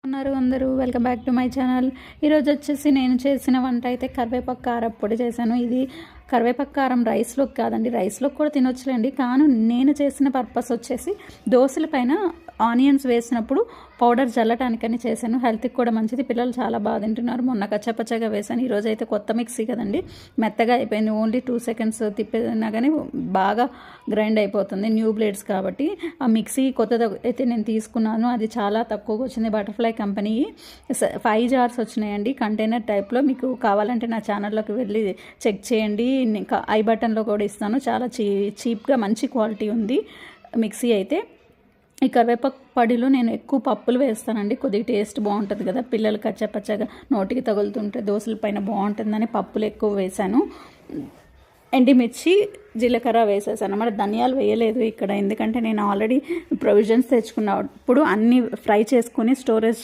ఉన్నారు అందరూ welcome back to my channel. ఈరోజు వచ్చేసి నేను చేసిన వంట అయితే కరివేపాకు కారప్పొడి చేశాను. ఇది కరివేపాకు కారం రైస్లోకి కాదండి, రైస్లోకి కూడా తినొచ్చులేండి. కానీ నేను చేసిన పర్పస్ వచ్చేసి దోశల పైన ఆనియన్స్ వేసినప్పుడు పౌడర్ జల్లటానికని చేశాను. హెల్త్కి కూడా మంచిది, పిల్లలు చాలా బాగా తింటున్నారు. మొన్న కచ్చపచ్చగా వేశాను. ఈరోజు అయితే కొత్త మిక్సీ కదండి, మెత్తగా అయిపోయింది. ఓన్లీ 2 seconds తిప్పినా కానీ బాగా గ్రైండ్ అయిపోతుంది, న్యూ బ్లేడ్స్ కాబట్టి. ఆ మిక్సీ కొత్తది అయితే నేను తీసుకున్నాను, అది చాలా తక్కువగా వచ్చింది. బటర్ఫ్లై కంపెనీ 5 jars వచ్చినాయండి కంటైనర్ టైప్లో. మీకు కావాలంటే నా ఛానల్లోకి వెళ్ళి చెక్ చేయండి, ఐ బటన్లో కూడా ఇస్తాను. చాలా చీప్గా మంచి క్వాలిటీ ఉంది మిక్సీ అయితే. ఈ కరివేపాకు పొడిలో నేను ఎక్కువ పప్పులు వేస్తానండి, కొద్దిగా టేస్ట్ బాగుంటుంది కదా, పిల్లలు కచ్చపచ్చగా నోటికి తగులుతుంటే దోశల పైన బాగుంటుందని పప్పులు ఎక్కువ వేశాను. ఎండిమిర్చి జీలకర్ర వేసేసాను అన్నమాట. ధనియాలు వేయలేదు ఇక్కడ, ఎందుకంటే నేను ఆల్రెడీ ప్రొవిజన్స్ తెచ్చుకున్నప్పుడు అన్నీ ఫ్రై చేసుకుని స్టోరేజ్